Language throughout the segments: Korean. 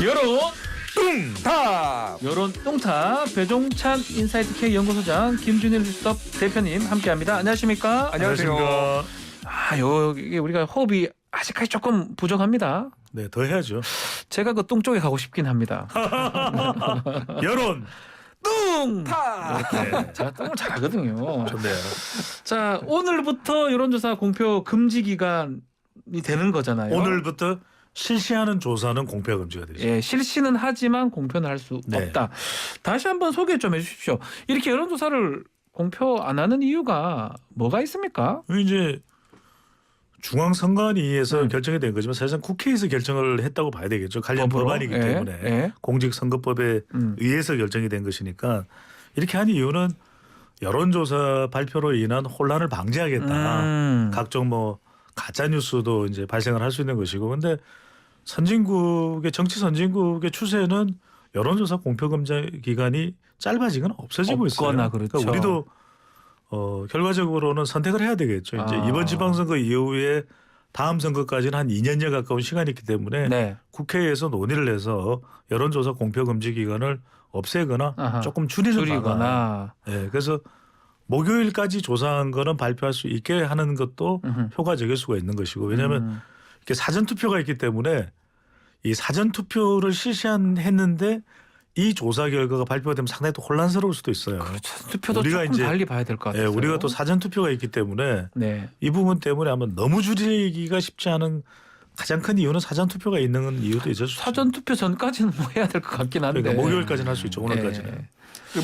여론 뚱탑. 여론 똥탑 배종찬 인사이트 K 연구소장 김준일 리스톱 대표님 함께합니다. 안녕하십니까? 안녕하세요. 이게 우리가 호흡이 아직까지 조금 부족합니다. 네, 더 해야죠. 제가 그 똥 쪽에 가고 싶긴 합니다. 여론 뚱! 탑. 네, 제가 똥을 잘하거든요. 좋네요. 자, 오늘부터 여론조사 공표 금지 기간이 되는 거잖아요. 오늘부터 실시하는 조사는 공표 금지가 되죠. 예, 실시는 하지만 공표는 할 수 네. 없다. 다시 한번 소개 좀 해주십시오. 이렇게 여론조사를 공표 안 하는 이유가 뭐가 있습니까? 이제 중앙선관위에서 결정이 된 거지만 사실상 국회에서 결정을 했다고 봐야 되겠죠. 관련 법으로? 법안이기 예, 때문에 예. 공직선거법에 의해서 결정이 된 것이니까 이렇게 한 이유는 여론조사 발표로 인한 혼란을 방지하겠다. 각종 뭐 가짜 뉴스도 이제 발생을 할 수 있는 것이고, 근데 선진국의 정치 선진국의 추세는 여론조사 공표 금지 기간이 짧아지거나 없어지고 있어요. 없거나 그렇죠. 그러니까 우리도 결과적으로는 선택을 해야 되겠죠. 이제 이번 지방선거 이후에 다음 선거까지는 한 2년여 가까운 시간이 있기 때문에 네. 국회에서 논의를 해서 여론조사 공표 금지 기간을 없애거나 조금 줄이거나. 네, 그래서 목요일까지 조사한 거는 발표할 수 있게 하는 것도 효과적일 수가 있는 것이고, 왜냐하면 이렇게 사전 투표가 있기 때문에 이 사전 투표를 실시했는데 이 조사 결과가 발표가 되면 상당히 또 혼란스러울 수도 있어요. 그렇죠. 투표도 우리가 조금 이제 달리 봐야 될 것 같아요. 우리가 또 사전 투표가 있기 때문에 네. 이 부분 때문에 아마 너무 줄이기가 쉽지 않은 가장 큰 이유는 사전 투표가 있는 이유도 있을 수 있어요. 사전 투표 전까지는 뭐 해야 될 것 같긴 한데. 그러니까 목요일까지는 할 수 있죠. 오늘까지는. 네.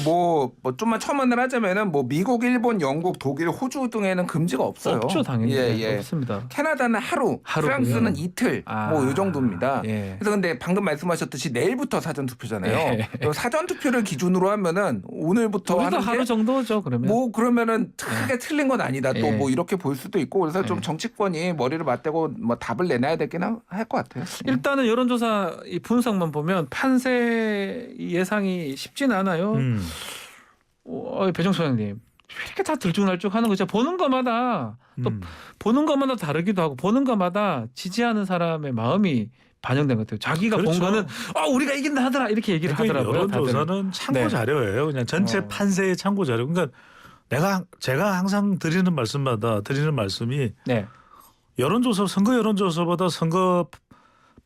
뭐 좀만 첨언을 하자면은 뭐 미국, 일본, 영국, 독일, 호주 등에는 금지가 없어요. 없죠, 당연히. 예. 없습니다. 캐나다는 하루, 하루고요. 프랑스는 이틀, 뭐 이 정도입니다. 예. 그래서 근데 방금 말씀하셨듯이 내일부터 사전 투표잖아요. 예. 사전 투표를 기준으로 하면은 오늘부터 우리도 하는 게 하루 정도죠, 그러면. 뭐 그러면은 크게 틀린 건 아니다. 또 예. 뭐 이렇게 볼 수도 있고, 그래서 좀 정치권이 머리를 맞대고 뭐 답을 내놔야 되긴 할 것 같아요. 일단은 여론조사 이 분석만 보면 판세 예상이 쉽지는 않아요. 배정수 소장님 이렇게 다 들쭉날쭉하는 거죠. 보는 것마다 또 보는 것마다 다르기도 하고 보는 것마다 지지하는 사람의 마음이 반영된 것 같아요. 자기가 그렇죠. 본 거는 우리가 이긴다 하더라 이렇게 얘기를 그러니까 하더라고요. 여론조사는 참고 네. 자료예요. 그냥 전체 판세의 참고 자료. 그러니까 제가 항상 드리는 말씀이 네. 여론조사 선거 여론조사보다 선거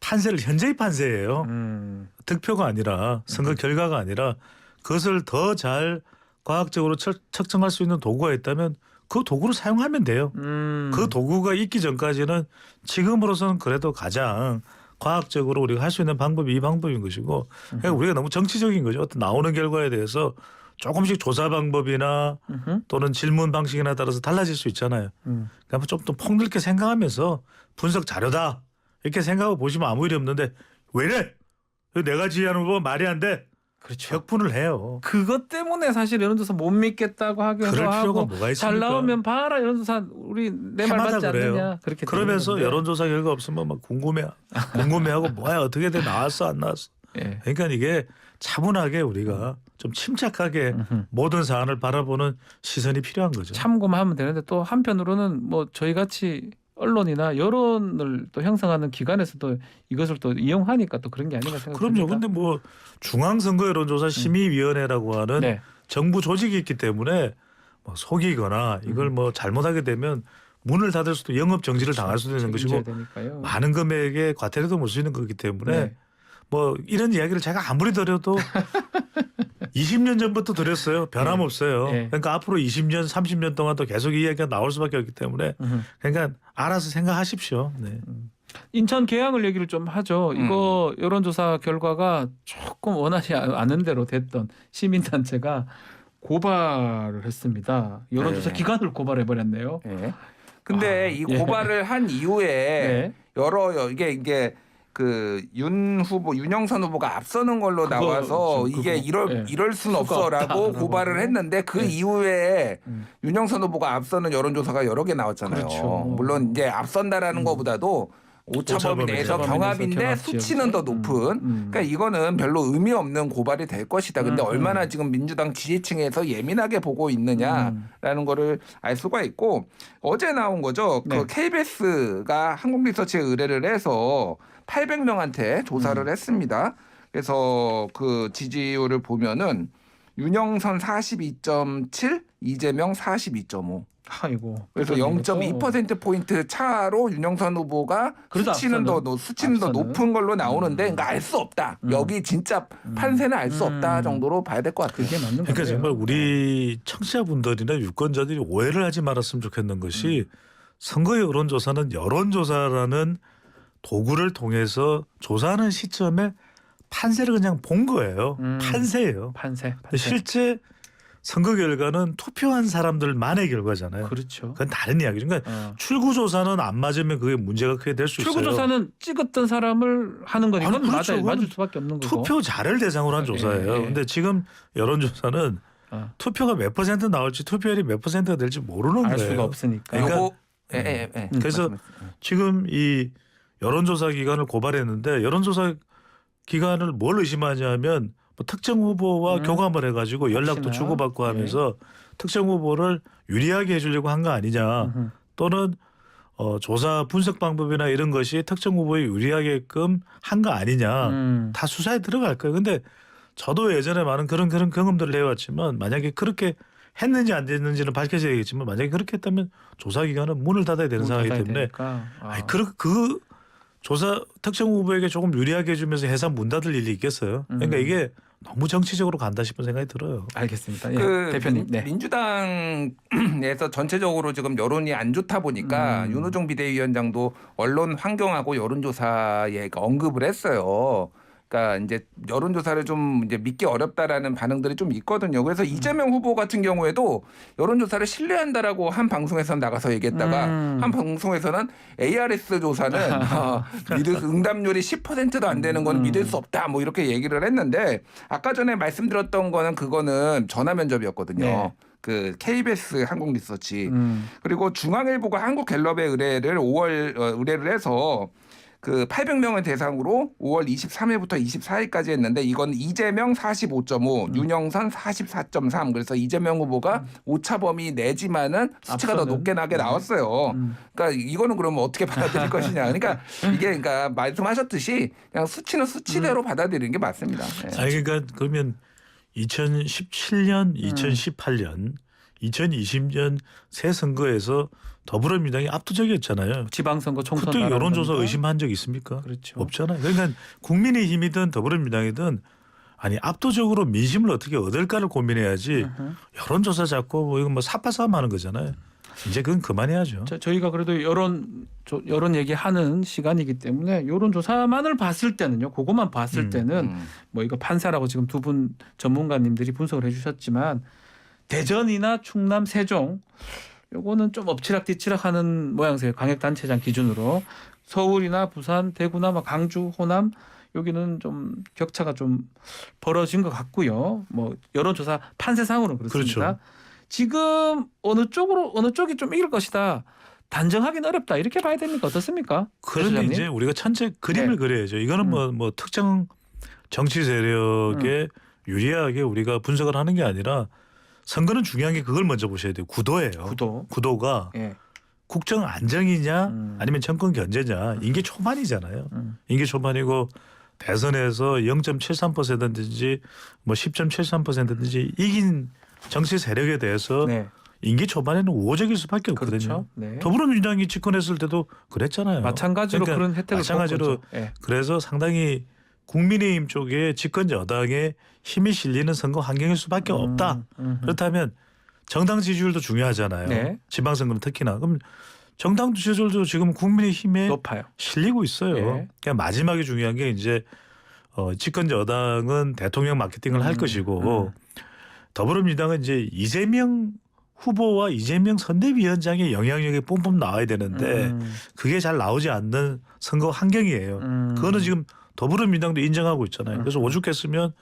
판세를 현재의 판세예요. 득표가 아니라 선거 결과가 아니라 그것을 더 잘 과학적으로 측정할 수 있는 도구가 있다면 그 도구를 사용하면 돼요. 그 도구가 있기 전까지는 지금으로서는 그래도 가장 과학적으로 우리가 할 수 있는 방법이 이 방법인 것이고, 그러니까 우리가 너무 정치적인 거죠. 어떤 나오는 결과에 대해서 조금씩 조사 방법이나 또는 질문 방식이나 따라서 달라질 수 있잖아요. 그러니까 좀 더 폭넓게 생각하면서 분석 자료다 이렇게 생각하고 보시면 아무 일이 없는데 왜 이래? 내가 지휘하는 거 말이 안 돼. 그렇죠. 격분을 해요. 그것 때문에 사실 여론조사 못 믿겠다고 하기도 그럴 필요가 하고 뭐가 있습니까? 잘 나오면 봐라 여론조사 우리 내 말 해마다 맞지 그래요. 않느냐 그렇게 그러면서 되는데. 여론조사 결과 없으면 막 궁금해하고 뭐야 어떻게 돼 나왔어 안 나왔어. 예. 그러니까 이게 차분하게 우리가 좀 침착하게 모든 사안을 바라보는 시선이 필요한 거죠. 참고만 하면 되는데 또 한편으로는 뭐 저희 같이 언론이나 여론을 또 형성하는 기관에서도 이것을 또 이용하니까 또 그런 게 아닌가 생각합니다. 그럼요. 근데 뭐 중앙선거여론조사 심의위원회라고 하는 네. 정부 조직이 있기 때문에 뭐 속이거나 이걸 뭐 잘못하게 되면 문을 닫을 수도 영업 정지를 당할 수도 있는 것이고 되니까요. 많은 금액의 과태료도 물 수 있는 거기 때문에 네. 뭐 이런 이야기를 제가 아무리 드려도 20년 전부터 드렸어요. 변함없어요. 네. 그러니까 앞으로 20년, 30년 동안 또 계속 이 이야기가 나올 수밖에 없기 때문에 그러니까 알아서 생각하십시오. 네. 인천 계양을 얘기를 좀 하죠. 이거 여론조사 결과가 조금 원하지 않은 대로 됐던 시민단체가 고발을 했습니다. 여론조사 네. 기관을 고발해버렸네요. 예. 근데 이 예. 고발을 한 이후에 네. 이게 그 윤영선 후보가 앞서는 걸로 그거 나와서 지금 이게 그거, 이럴 순 수가 없어라고 없다라고 고발을 했는데 그 이후에 윤영선 후보가 앞서는 여론조사가 여러 개 나왔잖아요. 그렇죠. 물론 이제 앞선다라는 것보다도 오차범위 내에서 오차범위 경합인데 경합 수치는 더 지역에서. 높은. 그러니까 이거는 별로 의미 없는 고발이 될 것이다. 근데 얼마나 지금 민주당 지지층에서 예민하게 보고 있느냐라는 거를 알 수가 있고, 어제 나온 거죠. 네. 그 KBS가 한국리서치에 의뢰를 해서 800명한테 조사를 했습니다. 그래서 그 지지율을 보면은 윤영선 42.7, 이재명 42.5. 아이고. 그래서 0.2%포인트 차로 윤영선 후보가 그래도 수치는 더 높은 걸로 나오는데 그러니까 알 수 없다. 여기 진짜 판세는 알 수 없다 정도로 봐야 될 것 같아요. 그게 맞는 거예요. 그러니까 정말 우리 청취자분들이나 유권자들이 오해를 하지 말았으면 좋겠는 것이 선거 여론조사는 여론조사라는 도구를 통해서 조사하는 시점에 판세를 그냥 본 거예요. 판세예요. 판세. 근데 실제 선거 결과는 투표한 사람들만의 결과잖아요. 그렇죠. 그건 다른 이야기죠. 그러니까 출구조사는 안 맞으면 그게 문제가 크게 될 수 있어요. 출구조사는 찍었던 사람을 하는 거니까 아니, 그렇죠. 맞을 수밖에 없는 거고. 투표자를 대상으로 한 조사예요. 예. 근데 지금 여론조사는 투표가 몇 퍼센트 나올지 투표율이 몇 퍼센트가 될지 모르는 알 거예요. 수가 없으니까. 그러니까 그래서 말씀하세요. 지금 이 여론조사 기관을 고발했는데 여론조사 기관을 뭘 의심하냐면 뭐 특정 후보와 교감을 해가지고 연락도 혹시나. 주고받고 하면서 특정 후보를 유리하게 해주려고 한 거 아니냐 또는 조사 분석 방법이나 이런 것이 특정 후보에 유리하게끔 한 거 아니냐 다 수사에 들어갈 거예요. 근데 저도 예전에 많은 그런 경험들을 해왔지만 만약에 그렇게 했는지 안 됐는지는 밝혀져야겠지만 만약에 그렇게 했다면 조사기관은 문을 닫아야 되는 상황이기 때문에 아니, 그 조사 특정 후보에게 조금 유리하게 해주면서 해서 문 닫을 일이 있겠어요. 그러니까 이게 너무 정치적으로 간다 싶은 생각이 들어요. 알겠습니다. 예, 그 대표님. 네. 민주당에서 전체적으로 지금 여론이 안 좋다 보니까 윤호중 비대위원장도 언론 환경하고 여론조사에 언급을 했어요. 그러니까 이제 여론조사를 좀 이제 믿기 어렵다라는 반응들이 좀 있거든요. 그래서 이재명 후보 같은 경우에도 여론조사를 신뢰한다라고 한 방송에서는 나가서 얘기했다가 한 방송에서는 ARS 조사는 응답률이 10%도 안 되는 건 믿을 수 없다. 뭐 이렇게 얘기를 했는데 아까 전에 말씀드렸던 거는 그거는 전화 면접이었거든요. 네. 그 KBS 한국리서치 그리고 중앙일보가 한국갤럽에 의뢰를 해서 그 800명을 대상으로 5월 23일부터 24일까지 했는데 이건 이재명 45.5, 윤영선 44.3. 그래서 이재명 후보가 오차 범위 내지만은 수치가 더 높게 나게 나왔어요. 그러니까 이거는 그러면 어떻게 받아들일 것이냐. 그러니까 이게 그러니까 말씀하셨듯이 그냥 수치는 수치대로 받아들이는 게 맞습니다. 네. 아니 그러니까 그러면 2017년, 2018년, 2020년 새 선거에서 더불어민주당이 압도적이었잖아요. 지방선거 총선 그때 여론조사 의심한 적 있습니까? 그렇죠. 없잖아요. 그러니까 국민의힘이든 더불어민주당이든 아니 압도적으로 민심을 어떻게 얻을까를 고민해야지 여론조사 잡고 뭐 이거 뭐 사파싸움 하는 거잖아요. 이제 그건 그만해야죠. 저희가 그래도 여론 얘기하는 시간이기 때문에 여론조사만을 봤을 때는요. 그것만 봤을 때는 뭐 이거 판사라고 지금 두 분 전문가님들이 분석을 해주셨지만 대전이나 충남, 세종 요거는 좀 엎치락뒤치락하는 모양새예요. 광역단체장 기준으로. 서울이나 부산, 대구나 뭐 강주, 호남 여기는 좀 격차가 좀 벌어진 것 같고요. 뭐 여론조사 판세상으로는 그렇습니다. 그렇죠. 지금 어느 쪽이 좀 이길 것이다. 단정하기는 어렵다. 이렇게 봐야 됩니까? 어떻습니까? 그런데 이제 우리가 전체 그림을 그려야죠. 이거는 뭐 특정 정치 세력에 유리하게 우리가 분석을 하는 게 아니라 선거는 중요한 게 그걸 먼저 보셔야 돼요. 구도예요. 구도가 국정 안정이냐 아니면 정권 견제냐. 임기 초반이잖아요. 임기 초반이고 대선에서 0.73%든지 뭐 10.73%든지 이긴 정치 세력에 대해서 임기 초반에는 우호적일 수밖에 없거든요. 그렇죠. 네. 더불어민주당이 집권했을 때도 그랬잖아요. 마찬가지로 그러니까 그런 혜택을 마찬가지로 그래서 상당히 국민의힘 쪽에 집권 여당에 힘이 실리는 선거 환경일 수밖에 없다. 그렇다면 정당 지지율도 중요하잖아요. 네. 지방선거는 특히나. 그럼 정당 지지율도 지금 국민의힘에 높아요. 실리고 있어요. 그냥 마지막에 중요한 게 이제 집권 여당은 대통령 마케팅을 할 것이고 더불어민주당은 이제 이재명 후보와 이재명 선대위원장의 영향력이 뿜뿜 나와야 되는데 그게 잘 나오지 않는 선거 환경이에요. 그거는 지금 더불어민주당도 인정하고 있잖아요. 그래서 오죽했으면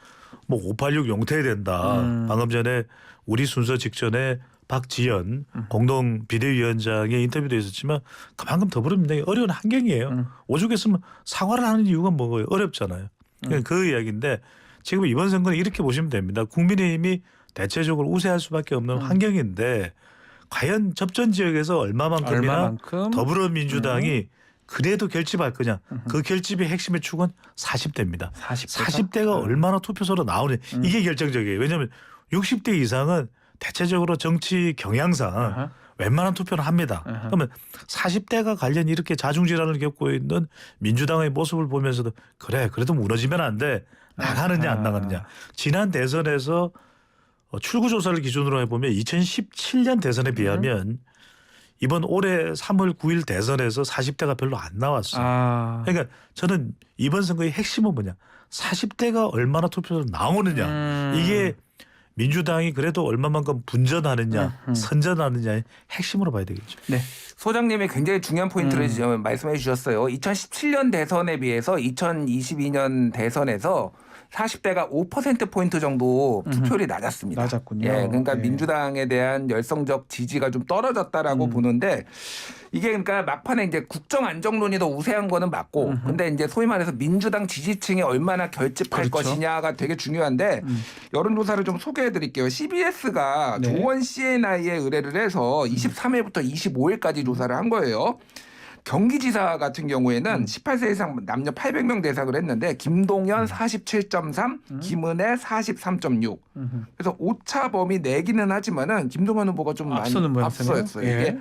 뭐 586 용퇴해야 된다. 방금 전에 우리 순서 직전에 박지연 공동 비대위원장의 인터뷰도 있었지만 그만큼 더불어민주당이 어려운 환경이에요. 오죽했으면 사과를 하는 이유가 뭐예요? 어렵잖아요. 그 이야기인데 지금 이번 선거는 이렇게 보시면 됩니다. 국민의힘이 대체적으로 우세할 수밖에 없는 환경인데 과연 접전 지역에서 얼마만큼이나 더불어민주당이 그래도 결집할 거냐. 그 결집의 핵심의 축은 40대입니다. 40대가 얼마나 투표소로 나오냐. 이게 결정적이에요. 왜냐하면 60대 이상은 대체적으로 정치 경향상 웬만한 투표를 합니다. 그러면 40대가 관련 이렇게 자중질환을 겪고 있는 민주당의 모습을 보면서도 그래 그래도 무너지면 안 돼. 나가느냐 안 나가느냐. 지난 대선에서 출구조사를 기준으로 해보면 2017년 대선에 비하면 이번 올해 3월 9일 대선에서 40대가 별로 안 나왔어요. 그러니까 저는 이번 선거의 핵심은 뭐냐. 40대가 얼마나 투표로 나오느냐. 이게 민주당이 그래도 얼마만큼 분전하느냐 선전하느냐의 핵심으로 봐야 되겠죠. 네. 소장님이 굉장히 중요한 포인트를 지금 말씀해 주셨어요. 2017년 대선에 비해서 2022년 대선에서 40대가 5%포인트 정도 투표율이 낮았습니다. 낮았군요. 예, 그러니까 예. 민주당에 대한 열성적 지지가 좀 떨어졌다라고 보는데 이게 그러니까 막판에 이제 국정 안정론이 더 우세한 거는 맞고 근데 이제 소위 말해서 민주당 지지층이 얼마나 결집할 그렇죠. 것이냐가 되게 중요한데 여론조사를 좀 소개해 드릴게요. CBS가 네. 조원 CNI에 의뢰를 해서 23일부터 25일까지 조사를 한 거예요. 경기지사 같은 경우에는 18세 이상 남녀 800명 대상을 했는데 김동연 47.3, 김은혜 43.6. 그래서 오차 범위 내기는 하지만은 김동연 후보가 좀 많이 앞서는 모양새네요. 앞서였어요. 예.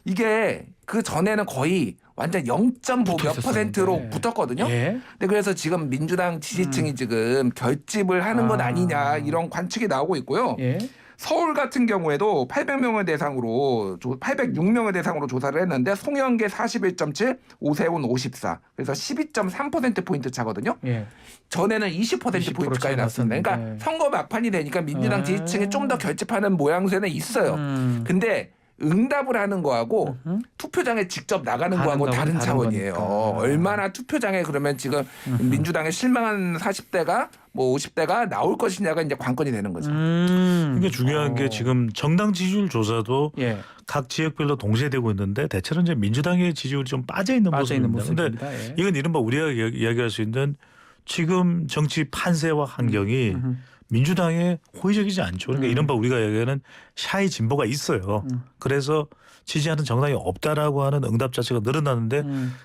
이게 그 전에는 거의 완전 0.5 몇 %로 있었었는데. 붙었거든요. 예. 근데 그래서 지금 민주당 지지층이 지금 결집을 하는 것 아니냐 이런 관측이 나오고 있고요. 예. 서울 같은 경우에도 800명을 대상으로 806명을 대상으로 조사를 했는데 송영계 41.7, 오세훈 54. 그래서 12.3% 포인트 차거든요. 예. 전에는 20% 포인트까지 났습니다. 그러니까 났었는데. 선거 막판이 되니까 민주당 지지층이 좀 더 결집하는 모양새는 있어요. 근데 응답을 하는 거하고 투표장에 직접 나가는 거하고 가는 다른 거하고 차원이에요. 다른 거니까. 얼마나 투표장에 그러면 지금 민주당에 실망한 40대가 뭐 50대가 나올 것이냐가 이제 관건이 되는 거죠. 이게 중요한 게 지금 정당 지지율 조사도 예. 각 지역별로 동시에 되고 있는데 대체로 이제 민주당의 지지율이 좀 빠져 있는 모습입니다. 근데 모습입니다. 예. 이건 이른바 우리가 이야기할 수 있는 지금 정치 판세와 환경이 민주당에 호의적이지 않죠. 그러니까 이른바 우리가 얘기하는 샤이 진보가 있어요. 그래서 지지하는 정당이 없다라고 하는 응답 자체가 늘어나는데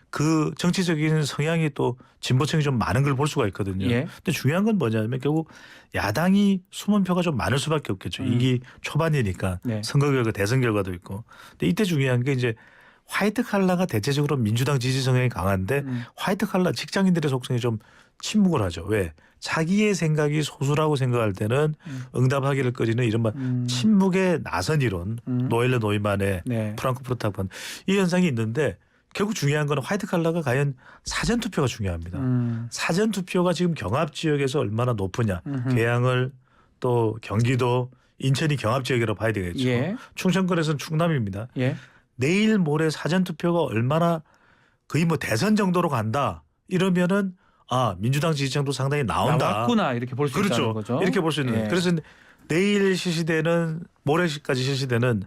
그 정치적인 성향이 또 진보층이 좀 많은 걸 볼 수가 있거든요. 예. 근데 중요한 건 뭐냐면 결국 야당이 숨은 표가 좀 많을 수밖에 없겠죠. 이게 초반이니까 네. 선거 결과 대선 결과도 있고. 근데 이때 중요한 게 이제 화이트 칼라가 대체적으로 민주당 지지 성향이 강한데 화이트 칼라 직장인들의 속성이 좀 침묵을 하죠. 왜? 자기의 생각이 소수라고 생각할 때는 응답하기를 꺼리는 이른바 침묵의 나선 이론, 노엘레 노이만의 네. 프랑크푸르트학판 이 현상이 있는데 결국 중요한 건 화이트 칼라가 과연 사전 투표가 중요합니다. 사전 투표가 지금 경합 지역에서 얼마나 높으냐, 계양을 또 경기도, 인천이 경합 지역이라고 봐야 되겠죠. 예. 충청권에서는 충남입니다. 예. 내일 모레 사전 투표가 얼마나 거의 뭐 대선 정도로 간다 이러면은 아 민주당 지지층도 상당히 나온다. 나왔구나 이렇게 볼 수 있다는 그렇죠. 거죠. 이렇게 볼 수 있는. 예. 그래서 내일 실시되는 모레까지 실시되는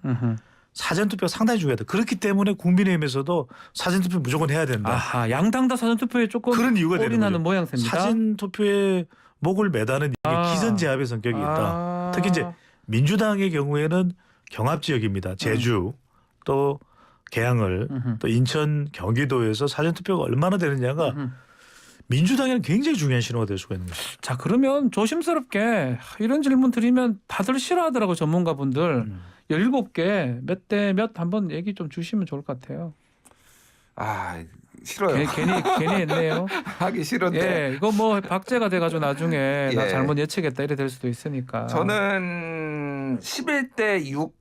사전 투표 상당히 중요하다. 그렇기 때문에 국민의힘에서도 사전 투표 무조건 해야 된다. 아하, 양당 다 사전 투표에 조금 그런 이유가 되는 올인하는 거죠. 모양새입니다. 사전 투표에 목을 매다는 이게 기선제압의 성격이 있다. 특히 이제 민주당의 경우에는 경합 지역입니다. 제주 또 계양을 또 인천 경기도에서 사전 투표가 얼마나 되느냐가 민주당에는 굉장히 중요한 신호가 될 수가 있는 거죠. 자, 그러면 조심스럽게 이런 질문 드리면 다들 싫어하더라고 전문가분들. 17개 몇 대 몇 한번 얘기 좀 주시면 좋을 것 같아요. 아 싫어요. 괜히 했네요. 하기 싫은데. 예, 이거 뭐 박제가 돼가지고 나중에 나 예. 잘못 예측했다 이래 될 수도 있으니까. 저는 11대 6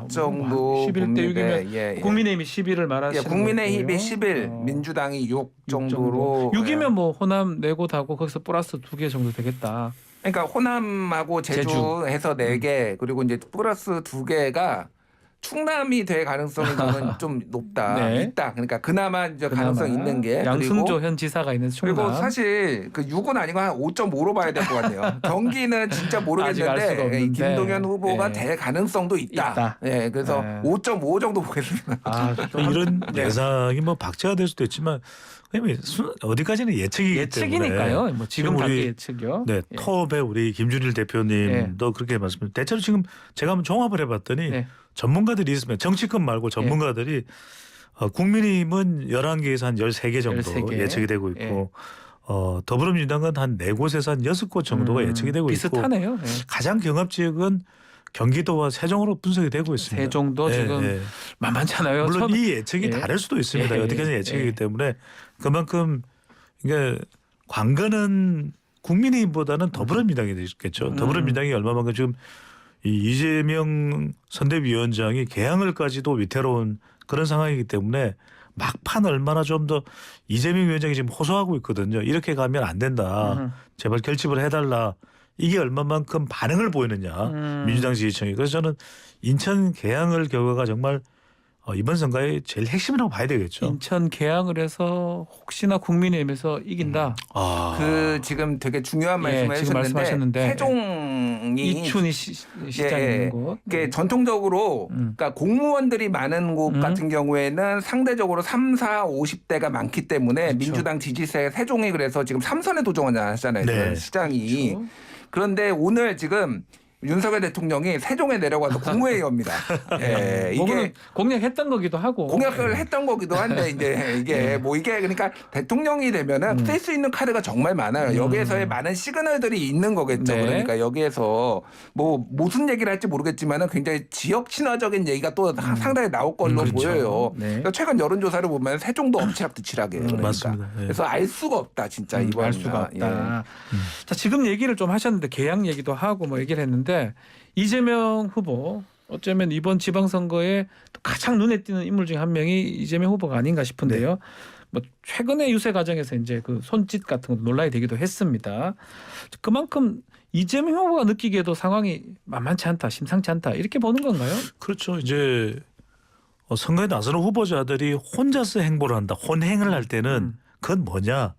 정도 11대 봅니다. 6이면 예, 예. 국민의힘이 10일을 말하시는 예, 국민의힘이 거고요. 11, 민주당이 6 정도로. 6이면 뭐 호남 4곳 하고 거기서 플러스 2개 정도 되겠다. 그러니까 호남하고 제주 제주. 해서 4개 그리고 이제 플러스 2개가 충남이 될 가능성이 저는 좀 높다. 네. 있다. 그러니까 그나마 이제 가능성 있는 게. 양승조 그리고 현 지사가 있는 충남. 그리고 사실 그 6은 아니고 한 5.5로 봐야 될 것 같네요. 경기는 진짜 아직 알 수가 모르겠는데 없는데. 김동연 후보가 예. 될 가능성도 있다. 있다. 예, 그래서 예. 5.5 정도 보겠습니다. 또 이런 예상이 뭐 박제가 될 수도 있지만 그냥 어디까지는 예측이기 예측이니까요. 때문에 뭐 지금 지금 단계 우리 예측이요. 네, 예. 톱의 우리 김준일 대표님도 그렇게 말씀드렸는데 대체로 지금 제가 한번 종합을 해봤더니 네. 전문가들이 있으면 정치권 말고 전문가들이 국민의힘은 11개에서 한 13개 정도 13개. 예측이 되고 있고 예. 더불어민주당은 한 4곳에서 한 6곳 정도가 예측이 되고 있고 비슷하네요. 예. 가장 경합 지역은 경기도와 세종으로 분석이 되고 있습니다. 세종도 지금 만만찮아요. 물론 이 예측이 예. 다를 수도 있습니다. 예. 어떻게든 예측이기 예. 때문에 그만큼 그러니까 관건은 국민의힘보다는 더불어민주당이 되겠죠. 더불어민주당이 얼마만큼 지금 이 이재명 선대위원장이 개항을까지도 위태로운 그런 상황이기 때문에 막판 얼마나 좀 더 이재명 위원장이 지금 호소하고 있거든요. 이렇게 가면 안 된다. 제발 결집을 해달라. 이게 얼마만큼 반응을 보이느냐. 민주당 지지층이. 그래서 저는 인천 개항을 결과가 정말 이번 선거의 제일 핵심이라고 봐야 되겠죠. 인천 개항을 해서 혹시나 국민의힘에서 이긴다. 그 지금 되게 중요한 예, 말씀을 지금 말씀하셨는데 세종이 이춘희 시장이 예, 있는 곳. 이게 전통적으로 그러니까 공무원들이 많은 곳 같은 경우에는 상대적으로 3, 4, 50대가 많기 때문에 그렇죠. 민주당 지지세 세종이 그래서 지금 3선에 도전하잖아요. 네. 시장이. 그렇죠. 그런데 오늘 지금 윤석열 대통령이 세종에 내려가서 국무회의 엽니다. 예, 이게 공약했던 거기도 하고 공약을 했던 거기도 한데 이제 이게 뭐 이게 그러니까 대통령이 되면은 쓸 수 있는 카드가 정말 많아요. 여기에서의 많은 시그널들이 있는 거겠죠. 네. 그러니까 여기에서 뭐 무슨 얘기를 할지 모르겠지만은 굉장히 지역 친화적인 얘기가 또 상당히 나올 걸로 그렇죠. 보여요. 네. 그러니까 최근 여론조사를 보면 세종도 엎치락뒤치락이에요. 그러니까. 맞습니다. 예. 그래서 알 수가 없다 진짜 이번 알 수가 없다. 자, 지금 얘기를 좀 하셨는데 개항 얘기도 하고 뭐 얘기를 했는데 이재명 후보 어쩌면 이번 지방선거에 가장 눈에 띄는 인물 중에 한 명이 이재명 후보가 아닌가 싶은데요. 뭐 최근에 유세 과정에서 이제 그 손짓 같은 것도 논란이 되기도 했습니다. 그만큼 이재명 후보가 느끼기에도 상황이 만만치 않다, 심상치 않다 이렇게 보는 건가요? 그렇죠. 이제 선거에 나서는 후보자들이 혼자서 행보를 한다. 혼행을 할 때는 그건 뭐냐?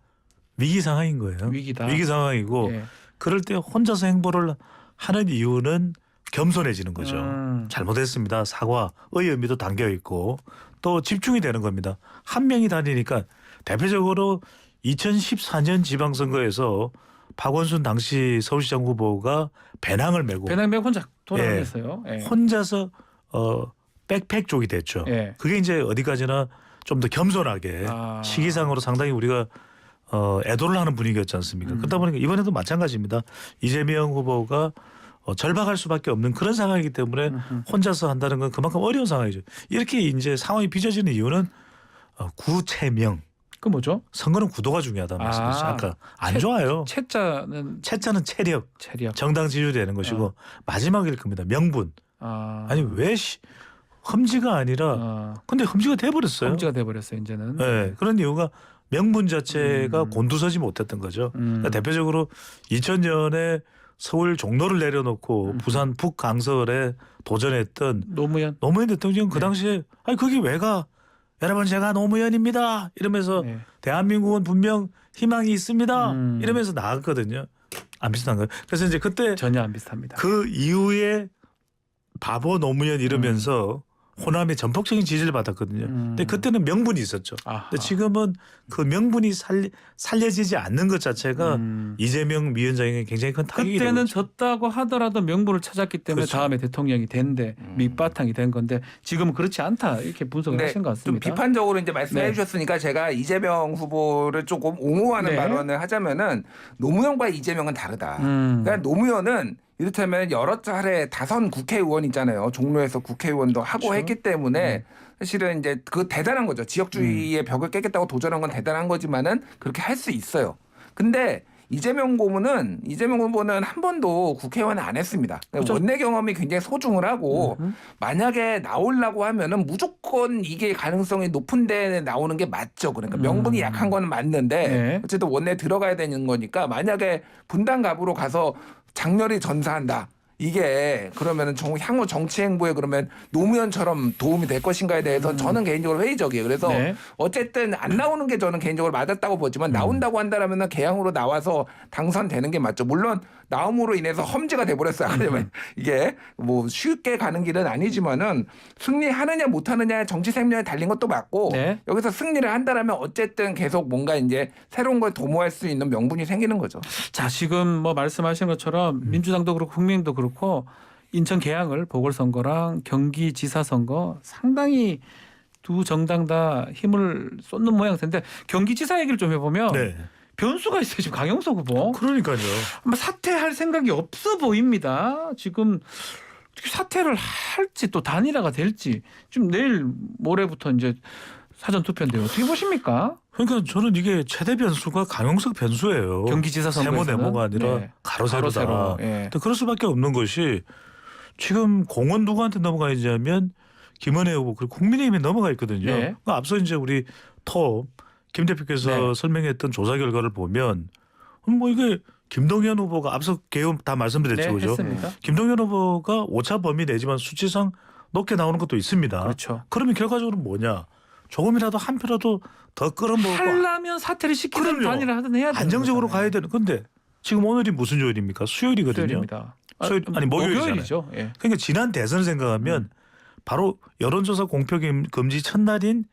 위기 상황인 거예요. 위기다. 위기 상황이고 예. 그럴 때 혼자서 행보를 하는 이유는 겸손해지는 거죠. 잘못했습니다. 사과의 의미도 담겨 있고 또 집중이 되는 겁니다. 한 명이 다니니까 대표적으로 2014년 지방선거에서 박원순 당시 서울시장 후보가 배낭을 메고 혼자 돌아다녔어요. 예. 혼자서 백팩 쪽이 됐죠. 예. 그게 이제 어디까지나 좀 더 겸손하게 시기상으로 상당히 우리가 애도를 하는 분위기였지 않습니까? 그러다 보니까 이번에도 마찬가지입니다. 이재명 후보가 절박할 수밖에 없는 그런 상황이기 때문에 혼자서 한다는 건 그만큼 어려운 상황이죠. 이렇게 이제 상황이 빚어지는 이유는 구체명. 그 뭐죠? 선거는 구도가 중요하다는 말씀이죠. 아까 안 좋아요. 채자는 체력, 정당 지지되는 것이고 마지막일 겁니다. 명분. 아니 왜 험지가 아니라 근데 험지가 돼버렸어요. 험지가 돼버렸어요 이제는. 네, 그런 이유가 명분 자체가 곤두서지 못했던 거죠. 그러니까 대표적으로 2000년에 서울 종로를 내려놓고 부산 북강설에 도전했던 노무현 대통령 그 당시에 아니 거기 왜 가? 여러분 제가 노무현입니다. 이러면서 대한민국은 분명 희망이 있습니다. 이러면서 나갔거든요. 안 비슷한 거예요. 그래서 이제 그때 전혀 안 비슷합니다. 그 이후에 바보 노무현 이러면서 호남의 전폭적인 지지를 받았거든요. 근데 그때는 명분이 있었죠. 근데 지금은 그 명분이 살려지지 않는 것 자체가 이재명 위원장에게 굉장히 큰 타격이 되고 그때는 있죠. 졌다고 하더라도 명분을 찾았기 때문에 그렇죠. 다음에 대통령이 된데 밑바탕이 된 건데 지금은 그렇지 않다 이렇게 분석을 하신 것 좀 같습니다. 비판적으로 이제 말씀해 주셨으니까 제가 이재명 후보를 조금 옹호하는 발언을 하자면은 노무현과 이재명은 다르다. 그러니까 노무현은 이를테면 여러 차례 다선 국회의원 있잖아요. 종로에서 국회의원도 하고 했기 때문에 사실은 이제 그 대단한 거죠. 지역주의의 벽을 깨겠다고 도전한 건 대단한 거지만은 그렇게 할 수 있어요. 근데 이재명 후보는 한 번도 국회의원 안 했습니다. 그러니까 원내 경험이 굉장히 소중을 하고 만약에 나오려고 하면은 무조건 이게 가능성이 높은데 나오는 게 맞죠. 그러니까 명분이 약한 거는 맞는데 어쨌든 원내에 들어가야 되는 거니까 만약에 분당갑으로 가서 장렬히 전사한다. 이게 그러면은 향후 정치 행보에 그러면 노무현처럼 도움이 될 것인가에 대해서 저는 개인적으로 회의적이에요. 그래서 어쨌든 안 나오는 게 저는 개인적으로 맞았다고 보지만 나온다고 한다라면은 개항으로 나와서 당선되는 게 맞죠. 물론 나옴으로 인해서 험지가 돼버렸어요. 그러면 이게 뭐 쉽게 가는 길은 아니지만은 승리하느냐 못하느냐의 정치 생명에 달린 것도 맞고 여기서 승리를 한다라면 어쨌든 계속 뭔가 이제 새로운 걸 도모할 수 있는 명분이 생기는 거죠. 자 지금 뭐 말씀하신 것처럼 민주당도 그렇고 국민도 그렇고 인천 개항을 보궐선거랑 경기지사 선거 상당히 두 정당 다 힘을 쏟는 모양새인데 경기지사 얘기를 좀 해보면 네. 변수가 있어요. 지금 강용석 후보. 그러니까요. 아마 사퇴할 생각이 없어 보입니다. 지금 사퇴를 할지 또 단일화가 될지 지금 내일 모레부터 이제 사전 투표인데 어떻게 보십니까? 그러니까 저는 이게 최대 변수가 강용석 변수예요. 경기지사 세모 선거에서는 네모가 아니라 네. 가로세로다. 가로세로. 예. 근데 그럴 수밖에 없는 것이 지금 공은 누구한테 넘어가 있냐면 김은혜 후보 그리고 국민의힘에 넘어가 있거든요. 네. 그러니까 앞서 이제 우리 김 대표께서 네. 설명했던 조사 결과를 보면 뭐 이게 김동연 후보가 앞서 개요 다 말씀드렸죠, 네, 그죠? 했습니다. 김동연 후보가 오차 범위 내지만 수치상 높게 나오는 것도 있습니다. 그렇죠. 그러면 결과적으로 뭐냐? 조금이라도 한 표라도 더 끌어모으고 하려면 사퇴를 시키든 그럼요. 단일화 하든 해야 되는 안정적으로 거잖아요. 가야 되는 건데 지금 오늘이 무슨 요일입니까? 수요일이거든요. 수요일입니다. 아니, 목요일이잖아요. 목요일이죠. 예. 그러니까 지난 대선 생각하면 바로 여론조사 공표 금지 첫날인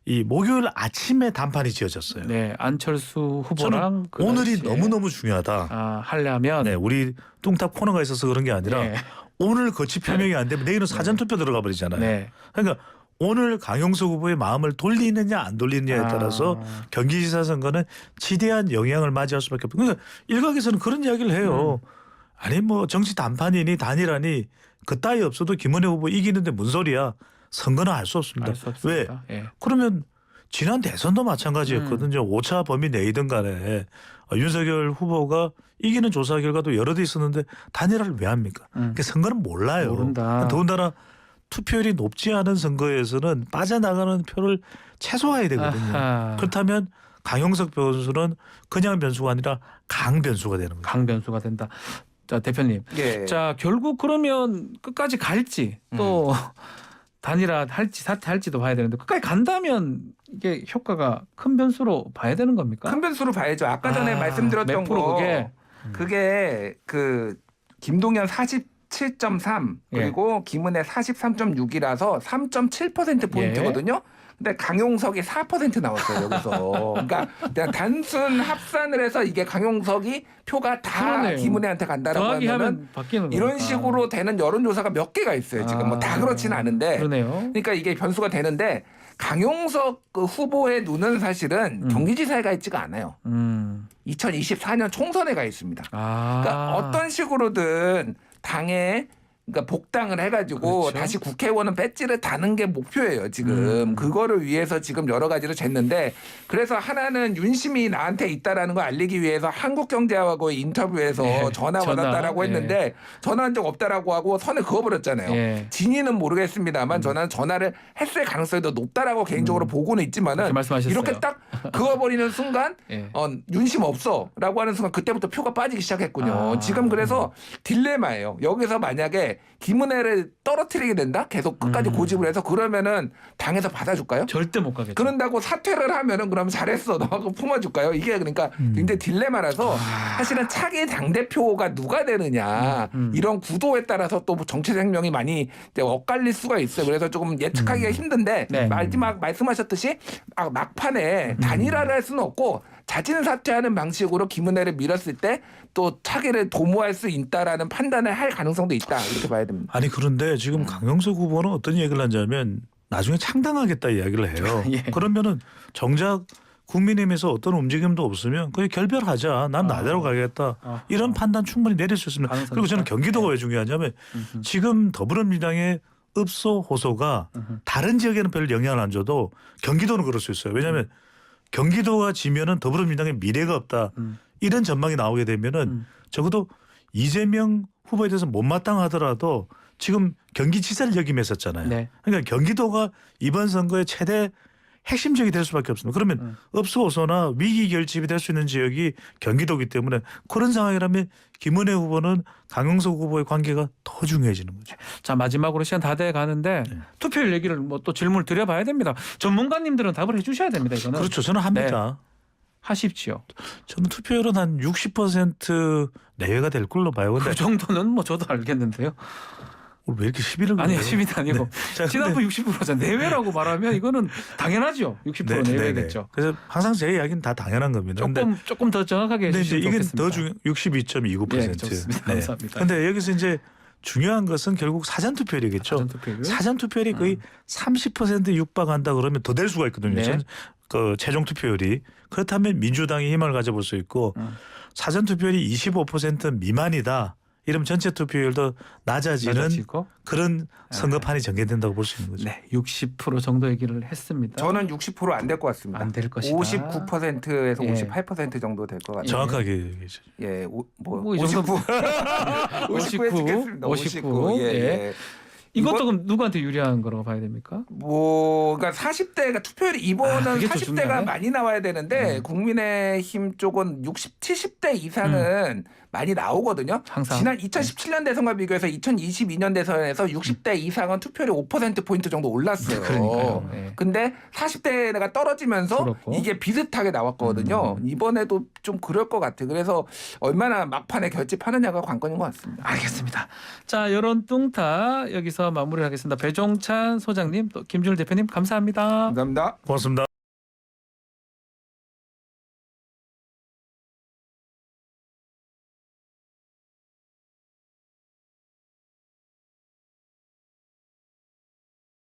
이 목요일 아침에 단판이 지어졌어요. 네, 안철수 후보랑 그 오늘이 당시에 너무너무 중요하다. 하려면 네, 우리 뚱탑 코너가 있어서 그런 게 아니라 네. 오늘 거치 표명이 안 되면 내일은 사전 투표 들어가 버리잖아요. 네. 그러니까 오늘 강용석 후보의 마음을 돌리느냐 안 돌리느냐에 따라서 경기지사 선거는 지대한 영향을 맞이할 수밖에 없고 그러니까 일각에서는 그런 이야기를 해요. 아니 뭐 정치 단판이니 단일하니 그 따위 없어도 김은혜 후보 이기는데 뭔 소리야. 선거는 알 수 없습니다. 알 수 왜? 없습니다. 예. 그러면 지난 대선도 마찬가지였거든요. 오차 범위 내이든 간에 윤석열 후보가 이기는 조사 결과도 여러 대 있었는데 단일화를 왜 합니까? 그러니까 선거는 몰라요. 모른다. 더군다나 투표율이 높지 않은 선거에서는 빠져나가는 표를 최소화해야 되거든요. 아하. 그렇다면 강용석 변수는 그냥 변수가 아니라 강 변수가 되는 거죠. 강변수가 된다. 자 대표님. 예. 자 결국 그러면 끝까지 갈지 또 단일화 할지 사퇴할지도 봐야 되는데 끝까지 간다면 이게 효과가 큰 변수로 봐야 되는 겁니까? 큰 변수로 봐야죠. 아까 전에 말씀드렸던 몇 프로 거 그게? 그 김동연 47.3 그리고 김은혜 43.6이라서 3.7% 포인트거든요. 근데 강용석이 4% 나왔어요 여기서. 그러니까 그냥 단순 합산을 해서 이게 강용석이 표가 다 그러네요. 김은혜한테 간다라고 더하기 하면은 하면 바뀌는 이런 거니까. 식으로 되는 여론조사가 몇 개가 있어요. 지금 뭐 다 그렇지는 않은데. 그러네요. 그러니까 이게 변수가 되는데 강용석 그 후보의 눈은 사실은 경기지사에 가 있지가 않아요. 2024년 총선에 가 있습니다. 그러니까 어떤 식으로든 당에 그러니까 복당을 해가지고 그렇죠. 다시 국회의원은 배지를 다는 게 목표예요 지금. 그거를 위해서 지금 여러 가지를 쟀는데 그래서 하나는 윤심이 나한테 있다라는 걸 알리기 위해서 한국경제하고 인터뷰에서 네, 전화 받았다라고 했는데 전화한 적 없다라고 하고 선을 그어버렸잖아요. 예. 진위는 모르겠습니다만 저는 전화를 했을 가능성이 더 높다라고 개인적으로 보고는 있지만은 그렇게 말씀하셨어요. 이렇게 딱 그어버리는 순간 예. 윤심 없어라고 하는 순간 그때부터 표가 빠지기 시작했군요. 지금 그래서 딜레마예요. 여기서 만약에 김은혜를 떨어뜨리게 된다? 계속 끝까지 고집을 해서 그러면은 당에서 받아줄까요? 절대 못 가겠죠. 그런다고 사퇴를 하면은 그러면 잘했어. 너하고 품어줄까요? 이게 그러니까 굉장히 딜레마라서 사실은 차기 당대표가 누가 되느냐 이런 구도에 따라서 또 정치 생명이 많이 이제 엇갈릴 수가 있어요. 그래서 조금 예측하기가 힘든데 네. 마지막 말씀하셨듯이 막판에 단일화를 할 수는 없고 자진 사퇴하는 방식으로 김은혜를 밀었을 때 또 차기를 도모할 수 있다라는 판단을 할 가능성도 있다. 이렇게 봐야 됩니다. 아니 그런데 지금 강용석 후보는 어떤 얘기를 하냐면 나중에 창당하겠다 이야기를 해요. 예. 그러면은 정작 국민의힘에서 어떤 움직임도 없으면 그냥 결별하자. 난 나대로 가겠다. 이런 판단 충분히 내릴 수 있습니다. 가능성이 그리고 저는 있다. 경기도가 왜 중요하냐면 지금 더불어민주당의 읍소 호소가 다른 지역에는 별 영향을 안 줘도 경기도는 그럴 수 있어요. 왜냐하면 경기도가 지면은 더불어민주당의 미래가 없다. 이런 전망이 나오게 되면은 적어도 이재명 후보에 대해서 못마땅하더라도 지금 경기지사를 역임했었잖아요. 네. 그러니까 경기도가 이번 선거의 최대 핵심 지역이 될 수밖에 없습니다. 그러면 읍소호소나 위기 결집이 될 수 있는 지역이 경기도이기 때문에 그런 상황이라면 김은혜 후보는 강용석 후보의 관계가 더 중요해지는 거죠. 자 마지막으로 시간 다 돼 가는데 투표율 얘기를 뭐 또 질문을 드려봐야 됩니다. 전문가님들은 답을 해주셔야 됩니다. 이거는 그렇죠. 저는 합니다. 하십시오. 저는 투표율은 한 60% 내외가 될 걸로 봐요. 근데 그 정도는 뭐 저도 알겠는데요. 왜 이렇게 시비를 아니 걸어요? 10이 아니고 자, 지난번 60%잖아요. 내외라고 말하면 이거는 당연하죠. 60% 내외겠죠. 그래서 항상 제 이야기는 다 당연한 겁니다. 조금 더 정확하게 근데 이제 해주시면 이게 좋겠습니다. 더 중요. 62.29%. 예, 좋습니다. 감사합니다. 근데 여기서 이제 중요한 것은 결국 사전 투표율이겠죠. 사전투표율. 사전 투표율이 거의 30% 육박한다 그러면 더 될 수가 있거든요. 네. 그 최종 투표율이. 그렇다면 민주당이 힘을 가져볼 수 있고 사전 투표율이 25% 미만이다. 이러면 전체 투표율도 낮아지는 낮아지고. 그런 선거판이 전개된다고 볼 수 있는 거죠. 네, 60% 정도 얘기를 했습니다. 저는 60% 안 될 것 같습니다. 안 될 것이다. 59%에서 예. 58% 정도 될 것 같아요. 정확하게 얘기죠. 예, 뭐이 정도- 59에 찍겠습니다. 59. 예, 예. 예. 이것도 그럼 누구한테 유리한 거라고 봐야 됩니까? 그러니까 40대가 투표율이 이번은 그게 또 40대가 중요하네. 많이 나와야 되는데 국민의힘 쪽은 60, 70대 이상은 많이 나오거든요. 항상. 지난 2017년 대선과 비교해서 2022년 대선에서 60대 이상은 투표율이 5%포인트 정도 올랐어요. 그러니까요. 예. 근데 40대가 떨어지면서 그렇고. 이게 비슷하게 나왔거든요. 이번에도 좀 그럴 것 같아요. 그래서 얼마나 막판에 결집하느냐가 관건인 것 같습니다. 알겠습니다. 자, 여론 뚱타 여기서 마무리하겠습니다. 배종찬 소장님, 또 김준일 대표님 감사합니다. 감사합니다. 고맙습니다.